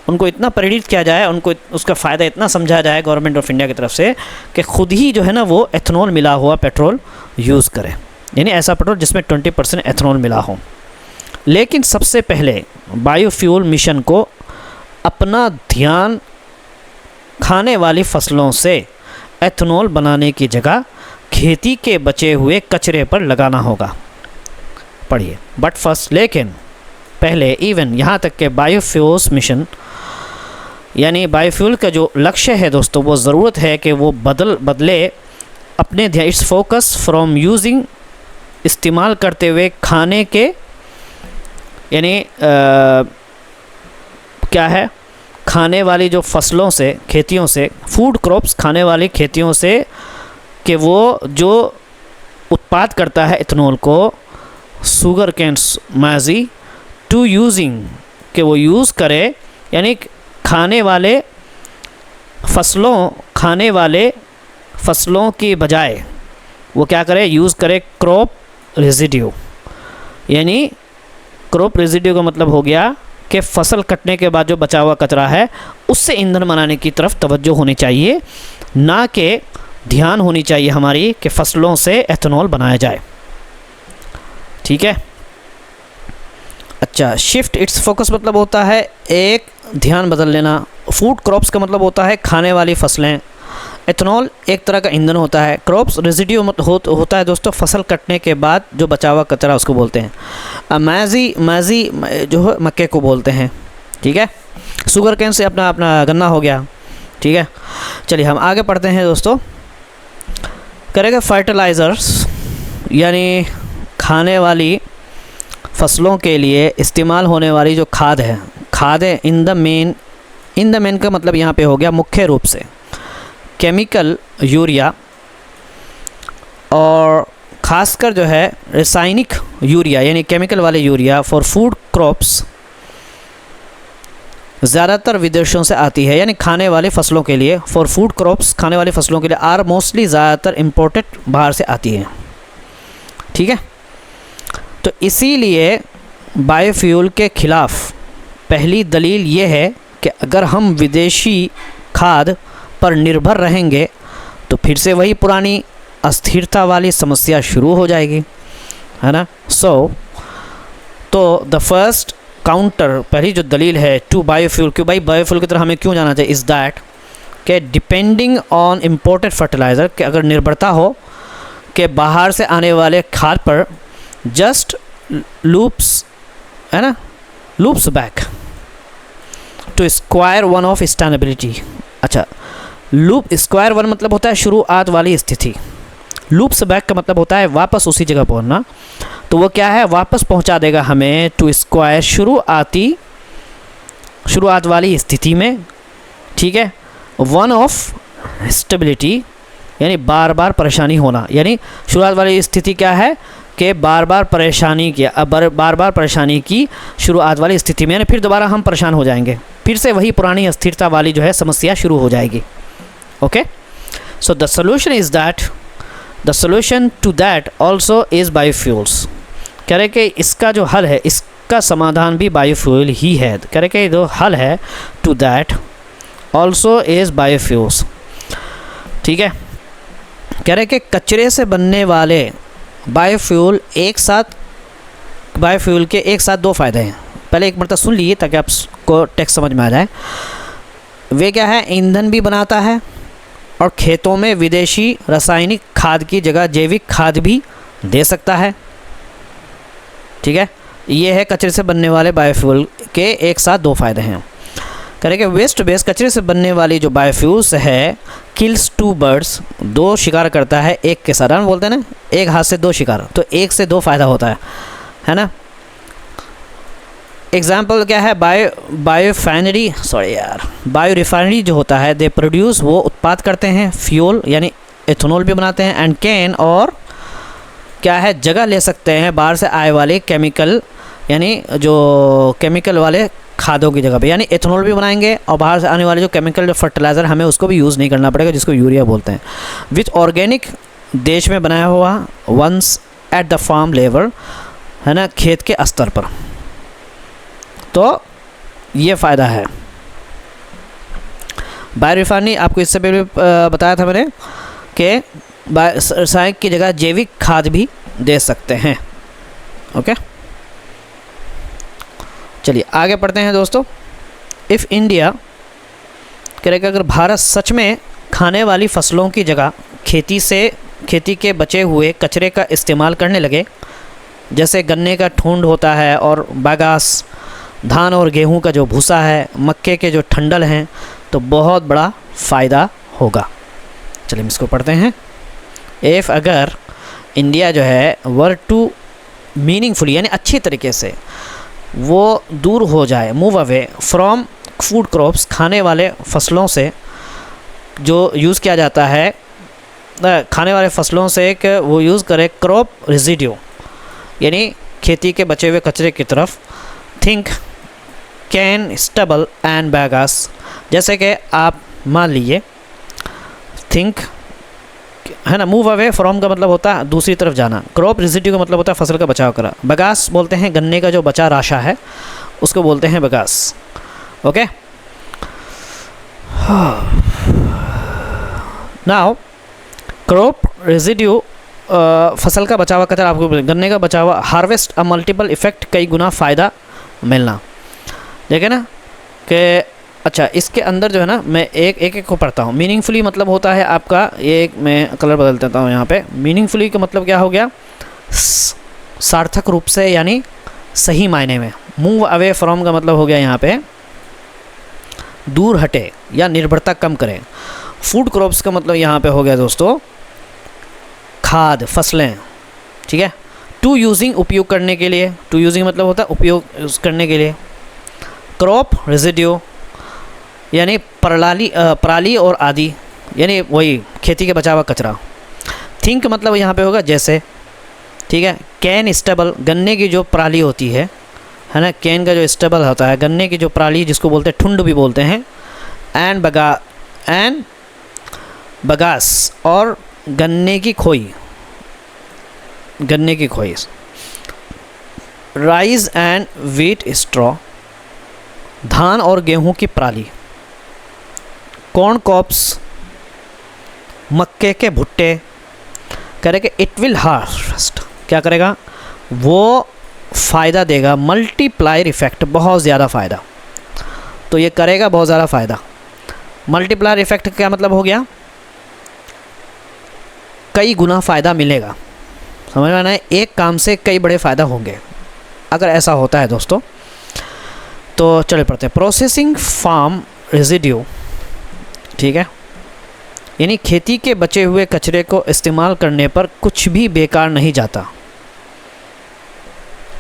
A: उनको इतना प्रेरित किया जाए, उनको उसका फ़ायदा इतना समझाया जाए गवर्नमेंट ऑफ इंडिया की तरफ से कि ख़ुद ही जो है ना वो एथनॉल मिला हुआ पेट्रोल यूज़ करें, यानी ऐसा पेट्रोल जिसमें 20% एथनॉल मिला हो। लेकिन सबसे पहले बायोफ्यूल मिशन को अपना ध्यान खाने वाली फसलों से एथनॉल बनाने की जगह खेती के बचे हुए कचरे पर लगाना होगा। पढ़िए, बट फर्स्ट, लेकिन पहले इवन यहाँ तक के बायोफ्यूल्स मिशन यानी बायोफ्यूल का जो लक्ष्य है दोस्तों, वो ज़रूरत है कि वो बदले अपने ध्यान, इट्स फोकस फ्रॉम यूजिंग, इस्तेमाल करते हुए खाने के यानी क्या है, खाने वाली जो फसलों से, खेतियों से, फूड क्रॉप्स खाने वाली खेतियों से, कि वो जो उत्पाद करता है इथेनॉल को, शुगर कैन्स मैजी टू यूजिंग, कि वो यूज़ करे, यानी खाने वाले फसलों की बजाय वो क्या करे, यूज़ करे क्रॉप रेजिड्यू। यानी क्रॉप रेजिड्यू का मतलब हो गया कि फसल कटने के बाद जो बचा हुआ कचरा है उससे ईंधन बनाने की तरफ तवज्जो होनी चाहिए, ना कि ध्यान होनी चाहिए हमारी कि फ़सलों से एथेनॉल बनाया जाए। ठीक है। अच्छा, शिफ्ट इट्स फोकस मतलब होता है एक ध्यान बदल लेना। फूड क्रॉप्स का मतलब होता है खाने वाली फसलें। एथेनॉल एक तरह का ईंधन होता है। क्रॉप्स रेजिड्यू होता है दोस्तों फसल कटने के बाद जो बचा हुआ कचरा, उसको बोलते हैं। मैज़ी जो है मक्के को बोलते हैं। ठीक है। शुगर कैन से अपना गन्ना हो गया। ठीक है। चलिए हम आगे पढ़ते हैं दोस्तों। करेगा फर्टिलाइज़र्स यानी खाने वाली फसलों के लिए इस्तेमाल होने वाली जो खाद है, इन द मेन का मतलब यहाँ पे हो गया मुख्य रूप से केमिकल यूरिया और ख़ासकर जो है रासायनिक यूरिया यानी केमिकल वाले यूरिया फॉर फूड क्रॉप्स ज़्यादातर विदेशों से आती है, यानी खाने वाली फसलों के लिए। फॉर फूड क्रॉप्स खाने वाली फसलों के लिए आर मोस्टली ज़्यादातर इम्पोर्टेड बाहर से आती है। ठीक है। तो इसीलिए बायोफ्यूल के ख़िलाफ़ पहली दलील ये है कि अगर हम विदेशी खाद पर निर्भर रहेंगे तो फिर से वही पुरानी अस्थिरता वाली समस्या शुरू हो जाएगी, है ना। तो द फर्स्ट काउंटर, पहली जो दलील है टू बायोफ्यूल, क्यों भाई बायोफ्यूल की तरह हमें क्यों जाना चाहिए, इज़ दैट कि डिपेंडिंग ऑन इम्पोर्टेड फर्टिलाइज़र, कि अगर निर्भरता हो कि बाहर से आने वाले खाद पर, जस्ट लूप्स, है ना, loops back to square one of stability. अच्छा, लूप स्क्वायर वन मतलब होता है शुरुआत वाली स्थिति। लूप्स बैक का मतलब होता है वापस उसी जगह पहुंचना। तो वो क्या है, वापस पहुंचा देगा हमें टू स्क्वायर शुरुआत वाली स्थिति में। ठीक है। वन ऑफ स्टेबिलिटी यानी बार बार परेशानी होना, यानी शुरुआत वाली स्थिति क्या है कि बार बार परेशानी की शुरुआत वाली स्थिति में, यानी फिर दोबारा हम परेशान हो जाएंगे, फिर से वही पुरानी अस्थिरता वाली जो है समस्या शुरू हो जाएगी। Okay. So the solution to that also is biofuels. कह रहे कि इसका जो हल है, इसका समाधान भी बायोफ्यूल ही है। कह रहे कि जो हल है to that also is biofuels. ठीक है। कह रहे कि कचरे से बनने वाले बायोफ्यूल के एक साथ दो फ़ायदे हैं। पहले एक मरतबा सुन लीजिए ताकि आपको टेक्स्ट समझ में आ जाए। वे क्या है, ईंधन भी बनाता है और खेतों में विदेशी रासायनिक खाद की जगह जैविक खाद भी दे सकता है। ठीक है। ये है कचरे से बनने वाले बायोफ्यूल के एक साथ दो फ़ायदे हैं। करेंगे वेस्ट बेस कचरे से बनने वाली जो बायोफ्यूल्स है किल्स टू बर्ड्स, दो शिकार करता है एक के साथ। हम बोलते हैं ना एक हाथ से दो शिकार, तो एक से दो फ़ायदा होता है ना। एग्जाम्पल क्या है, बायो रिफाइनरी जो होता है, दे प्रोड्यूस, वो उत्पाद करते हैं फ्यूल यानी एथेनॉल भी बनाते हैं, एंड कैन, और क्या है जगह ले सकते हैं बाहर से आए वाले केमिकल यानी जो केमिकल वाले खादों की जगह पे, यानी एथेनॉल भी बनाएंगे और बाहर से आने वाले जो केमिकल जो फर्टिलाइज़र हमें उसको भी यूज़ नहीं करना पड़ेगा, जिसको यूरिया बोलते हैं। विथ ऑर्गेनिक, देश में बनाया हुआ, once at the farm level, है ना, खेत के स्तर पर। तो ये फ़ायदा है। बायो रिफाइनरी आपको इससे पहले बताया था मैंने कि रासायनिक की जगह जैविक खाद भी दे सकते हैं। ओके, चलिए आगे पढ़ते हैं दोस्तों। इफ़ इंडिया करेगा, अगर भारत सच में खाने वाली फसलों की जगह खेती के बचे हुए कचरे का इस्तेमाल करने लगे, जैसे गन्ने का ठूंठ होता है और बागास, धान और गेहूं का जो भूसा है, मक्के के जो ठंडल हैं, तो बहुत बड़ा फ़ायदा होगा। चलिए हम इसको पढ़ते हैं। इफ़ अगर इंडिया जो है वर टू मीनिंगफुली यानी अच्छी तरीके से वो दूर हो जाए, move away from food crops, खाने वाले फसलों से जो यूज़ किया जाता है, खाने वाले फसलों से एक वो यूज़ करे क्रॉप रेजिड्यू यानी खेती के बचे हुए कचरे की तरफ। Think can, stubble and Baigas, जैसे कि आप मान लीजिए थिंक है ना, मूव अवे फ्रॉम का मतलब होता है दूसरी तरफ जाना, क्रॉप रेजिड्यू का मतलब होता है फसल का बचाव करा, बगास बोलते हैं गन्ने का जो बचा राशा है उसको बोलते हैं bagasse. Okay, now crop residue फसल का बचा हुआ कचरा, आपको गन्ने का बचा हुआ, हार्वेस्ट अ मल्टीपल इफेक्ट, कई गुना फ़ायदा मिलना। देखे ना कि अच्छा इसके अंदर जो है ना, मैं एक को पढ़ता हूँ। मीनिंगफुली मतलब होता है आपका, ये एक मैं कलर बदल देता हूँ यहाँ पे। मीनिंगफुली का मतलब क्या हो गया, सार्थक रूप से यानी सही मायने में। मूव अवे फ्रॉम का मतलब हो गया यहाँ पे दूर हटे या निर्भरता कम करें। फूड क्रॉप्स का मतलब यहाँ पे हो गया दोस्तों खाद, फसलें, ठीक है। टू यूजिंग उपयोग करने के लिए, टू यूजिंग मतलब होता है उपयोग करने के लिए। क्रॉप रेजिड्यू यानी पराली और आदि यानी वही खेती के बचा हुआ कचरा। थिंक मतलब यहाँ पे होगा जैसे, ठीक है। कैन स्टेबल, गन्ने की जो पराली होती है ना, कैन का जो स्टेबल होता है, गन्ने की जो पराली जिसको बोलते हैं ठुंड भी बोलते हैं। एंड बगास और गन्ने की खोई, राइस एंड व्हीट स्ट्रॉ, धान और गेहूं की पराली। कॉर्न कॉप्स, मक्के के भुट्टे। करेगा इट विल हार्वेस्ट, क्या करेगा वो फ़ायदा देगा, मल्टीप्लायर इफ़ेक्ट, बहुत ज़्यादा फ़ायदा। तो ये करेगा बहुत ज़्यादा फ़ायदा। मल्टीप्लायर इफ़ेक्ट क्या मतलब हो गया, कई गुना फ़ायदा मिलेगा। समझ में आना है, एक काम से कई बड़े फ़ायदा होंगे अगर ऐसा होता है दोस्तों। तो चलिए पढ़ते हैं। प्रोसेसिंग फार्म रेजिड्यू, ठीक है, यानी खेती के बचे हुए कचरे को इस्तेमाल करने पर कुछ भी बेकार नहीं जाता।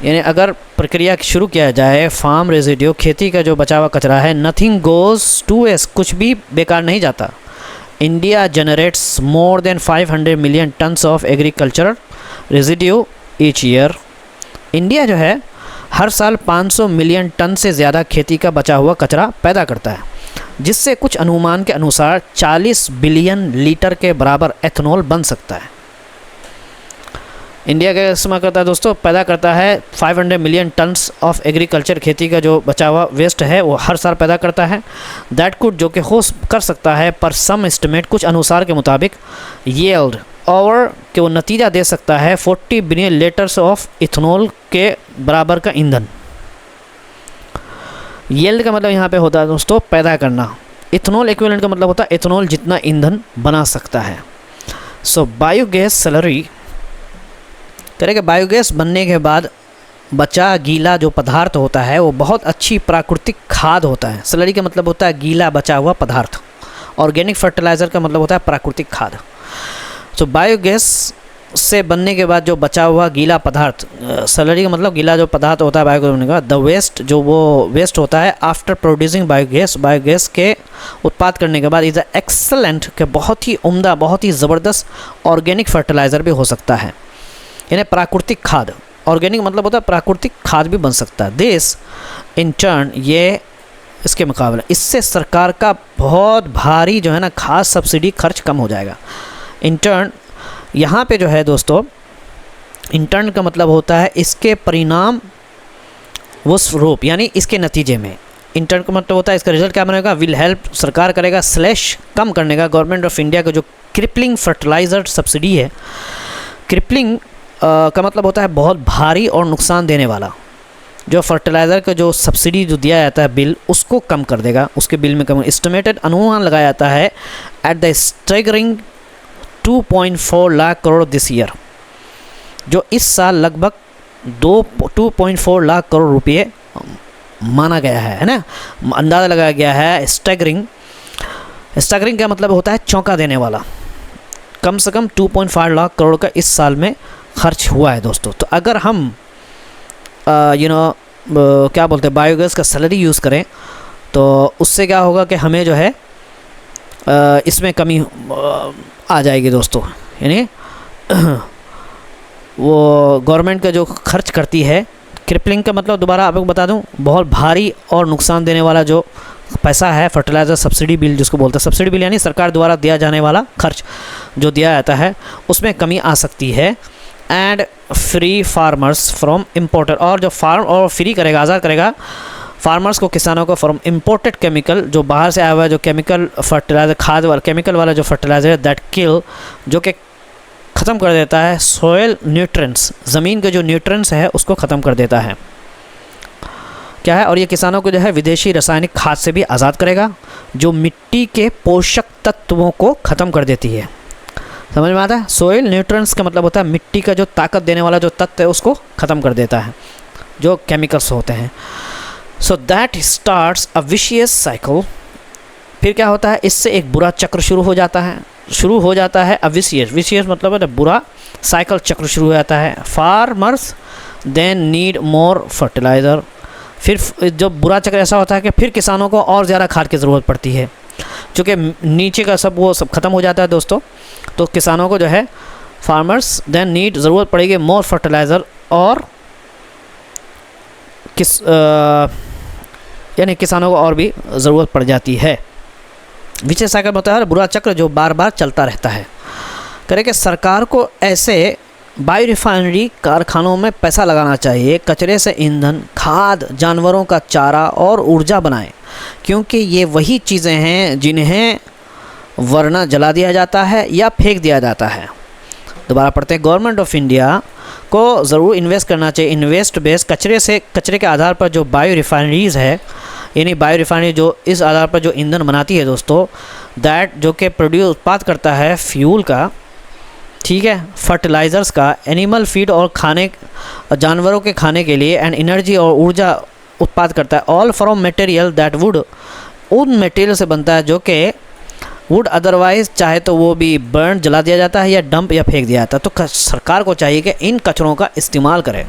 A: यानी अगर प्रक्रिया शुरू किया जाए, फार्म रेजिड्यू खेती का जो बचा हुआ कचरा है, नथिंग गोज़ टू वेस्ट, कुछ भी बेकार नहीं जाता। India generates more than 500 million tons of agricultural residue each year. India जो है हर साल 500 मिलियन टन से ज़्यादा खेती का बचा हुआ कचरा पैदा करता है, जिससे कुछ अनुमान के अनुसार 40 बिलियन लीटर के बराबर एथनॉल बन सकता है। इंडिया का इस्तेमाल करता है दोस्तों, पैदा करता है 500 मिलियन टन्स ऑफ एग्रीकल्चर, खेती का जो बचा हुआ वेस्ट है वो हर साल पैदा करता है। दैट कुड, जो कि हो कर सकता है, पर सम एस्टिमेट, कुछ अनुसार के मुताबिक, येल्ड और कि वो नतीजा दे सकता है 40 बिलियन लीटर्स ऑफ इथेनॉल के बराबर का ईंधन। येल्ड का मतलब यहाँ पे होता है दोस्तों पैदा करना। इथेनॉल इक्विवेलेंट का मतलब होता है इथेनॉल जितना ईंधन बना सकता है। सो बायोगैस स्लरी करेगा, बायोगैस बनने के बाद बचा गीला जो पदार्थ होता है वो बहुत अच्छी प्राकृतिक खाद होता है। स्लरी का मतलब होता है गीला बचा हुआ पदार्थ। ऑर्गेनिक फर्टिलाइज़र का मतलब होता है प्राकृतिक खाद। तो बायोगैस से बनने के बाद जो बचा हुआ गीला पदार्थ, स्लरी का मतलब गीला जो पदार्थ होता है बायोगैस बनने के बाद, द वेस्ट, जो वो वेस्ट होता है आफ्टर प्रोड्यूसिंग बायोगैस, बायोगैस के उत्पाद करने के बाद, इज़ अ एक्सलेंट, के बहुत ही उम्दा, बहुत ही ज़बरदस्त ऑर्गेनिक फर्टिलाइज़र भी हो सकता है, यानी प्राकृतिक खाद। ऑर्गेनिक मतलब होता है प्राकृतिक खाद भी बन सकता है। दिस इन टर्न, ये इसके मुकाबले, इससे सरकार का बहुत भारी जो है ना खाद सब्सिडी खर्च कम हो जाएगा। इंटर्न यहाँ पे जो है दोस्तों, इंटर्न का मतलब होता है इसके परिणाम वो स्वरूप, यानी इसके नतीजे में, इंटर्न का मतलब होता है, इसका रिजल्ट क्या बनेगा, विल हेल्प, सरकार करेगा स्लैश कम करने का गवर्नमेंट ऑफ इंडिया का जो क्रिपलिंग फर्टिलाइज़र सब्सिडी है। क्रिपलिंग का मतलब होता है बहुत भारी और नुकसान देने वाला। जो फर्टिलाइज़र का जो सब्सिडी जो दिया जाता है बिल, उसको कम कर देगा, उसके बिल में कम। एस्टिमेटेड अनुमान लगाया जाता है at the staggering 2.4 lakh crore this year, जो इस साल लगभग 2.4 लाख करोड़ रुपये माना गया है ना, अंदाज़ा लगाया गया है। स्टैगरिंग का मतलब होता है चौंका देने वाला। कम से कम 2.5 लाख करोड़ का इस साल में खर्च हुआ है दोस्तों। तो अगर हम क्या बोलते हैं, बायोगैस का सैलरी यूज़ करें तो उससे क्या होगा कि हमें जो है इसमें कमी आ जाएगी दोस्तों। यानी वो गवर्नमेंट का जो खर्च करती है, क्रिपलिंग का मतलब दोबारा आपको बता दूं, बहुत भारी और नुकसान देने वाला जो पैसा है फर्टिलाइज़र सब्सिडी बिल जिसको बोलते हैं। सब्सिडी बिल यानी सरकार द्वारा दिया जाने वाला खर्च जो दिया जाता है, उसमें कमी आ सकती है। And free farmers from importer, और जो फार्म और फ्री करेगा, आज़ाद करेगा फार्मर्स को, किसानों को फ्रॉम इम्पोर्टेड केमिकल, जो बाहर से आया हुआ है जो केमिकल फर्टिलाइज़र, खाद वाला केमिकल वाला जो फर्टिलाइज़र है, दैट किल, जो कि ख़त्म कर देता है सोयल न्यूट्रिएंट्स, ज़मीन के जो न्यूट्रिएंट्स है उसको ख़त्म कर देता है क्या है। और ये किसानों को जो है विदेशी रासायनिक खाद से भी आज़ाद करेगा, जो मिट्टी के पोषक तत्वों को ख़त्म कर देती है। समझ में आता है? सोयल न्यूट्रिएंट्स का मतलब होता है मिट्टी का जो ताकत देने वाला जो तत्व है उसको ख़त्म कर देता है, जो केमिकल्स होते हैं। So that starts a vicious cycle. फिर क्या होता है, इससे एक बुरा चक्र शुरू हो जाता है। अ विशियस मतलब है बुरा, साइकिल चक्र शुरू हो जाता है। Farmers then need more fertiliser. फिर जो बुरा चक्र ऐसा होता है कि फिर किसानों को और ज़्यादा खाद की ज़रूरत पड़ती है, चूँकि नीचे का सब वो सब ख़त्म हो जाता है दोस्तों। तो किसानों को जो है फार्मर्स देन नीड, ज़रूरत पड़ेगी मोर फर्टिलाइज़र, और यानी किसानों को और भी ज़रूरत पड़ जाती है। विशेष साइकिल होता है बुरा चक्र जो बार बार चलता रहता है। करें कि सरकार को ऐसे बायो रिफाइनरी कारखानों में पैसा लगाना चाहिए, कचरे से ईंधन, खाद, जानवरों का चारा और ऊर्जा बनाएं, क्योंकि ये वही चीज़ें हैं जिन्हें वरना जला दिया जाता है या फेंक दिया जाता है। दोबारा पढ़ते हैं, गवर्नमेंट ऑफ इंडिया को ज़रूर इन्वेस्ट करना चाहिए। इन्वेस्ट बेस कचरे के आधार पर जो बायो रिफाइनरीज़ है, यानी बायो रिफाइनरी जो इस आधार पर जो ईंधन बनाती है दोस्तों, दैट जो कि उत्पाद करता है फ्यूल का, ठीक है, फर्टिलाइज़र्स का, एनिमल फीड और खाने जानवरों के खाने के लिए, एंड एनर्जी और ऊर्जा उत्पाद करता है। All from material that would, उन मटेरियल से बनता है जो कि वुड अदरवाइज चाहे तो वो भी बर्न, जला दिया जाता है, या डंप या फेंक दिया जाता है। तो सरकार को चाहिए कि इन कचरों का इस्तेमाल करें।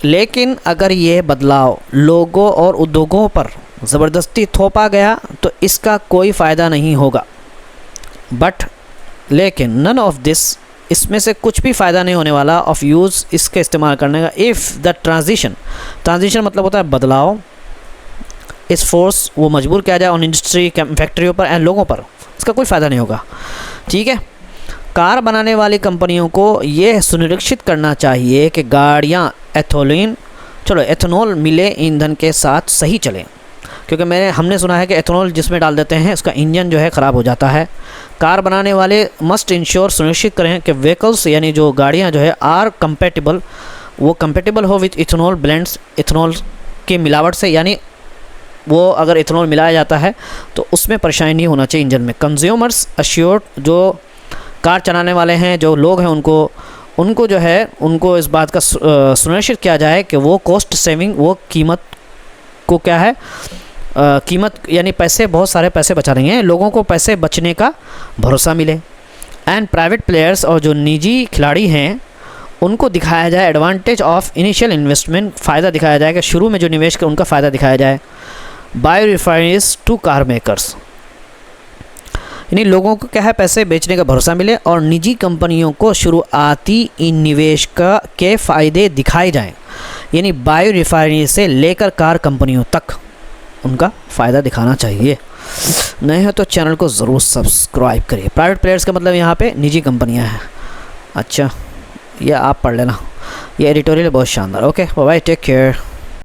A: लेकिन अगर ये बदलाव लोगों और उद्योगों पर ज़बरदस्ती थोपा गया तो इसका कोई फ़ायदा नहीं होगा। लेकिन नन ऑफ दिस, इसमें से कुछ भी फ़ायदा नहीं होने वाला ऑफ यूज़, इसके इस्तेमाल करने का। इफ़ द ट्रांजिशन मतलब होता है बदलाव, इस फोर्स वो मजबूर किया जाए ऑन इंडस्ट्री, फैक्ट्रियों पर एंड लोगों पर, इसका कोई फ़ायदा नहीं होगा। ठीक है, कार बनाने वाली कंपनियों को यह सुनिश्चित करना चाहिए कि गाड़ियाँ एथेनॉल मिले ईंधन के साथ सही चलें, क्योंकि हमने सुना है कि एथेनॉल जिसमें डाल देते हैं उसका इंजन जो है ख़राब हो जाता है। कार बनाने वाले मस्ट इंश्योर, सुनिश्चित करें कि व्हीकल्स यानी जो गाड़ियाँ जो है आर कंपेटिबल, वो कंपेटिबल हो विथ इथेनॉल ब्लेंड्स, इथेनॉल की मिलावट से, यानी वो अगर इथेनॉल मिलाया जाता है तो उसमें परेशानी नहीं होना चाहिए इंजन में। कंज्यूमर्स अश्योर्ड, जो कार चलाने वाले हैं, जो लोग हैं, उनको जो है उनको इस बात का सुनिश्चित किया जाए कि वो कॉस्ट सेविंग, वो कीमत को क्या है, कीमत यानी पैसे, बहुत सारे पैसे बचा रही हैं, लोगों को पैसे बचने का भरोसा मिले। एंड प्राइवेट प्लेयर्स, और जो निजी खिलाड़ी हैं उनको दिखाया जाए एडवांटेज ऑफ इनिशियल इन्वेस्टमेंट, फ़ायदा दिखाया जाए कि शुरू में जो निवेश कर उनका फ़ायदा दिखाया जाए। Bio refineries to car makers, यानी लोगों को क्या है पैसे बेचने का भरोसा मिले, और निजी कंपनियों को शुरुआती निवेश के फ़ायदे दिखाए जाएं, यानी बायो रिफाइनरी से लेकर कार कंपनियों तक उनका फ़ायदा दिखाना चाहिए। नहीं है तो चैनल को ज़रूर सब्सक्राइब करिए। प्राइवेट प्लेयर्स का मतलब यहाँ पे निजी कंपनियाँ हैं। अच्छा, यह आप पढ़ लेना, ये एडिटोरियल बहुत शानदार। Okay bye, take care.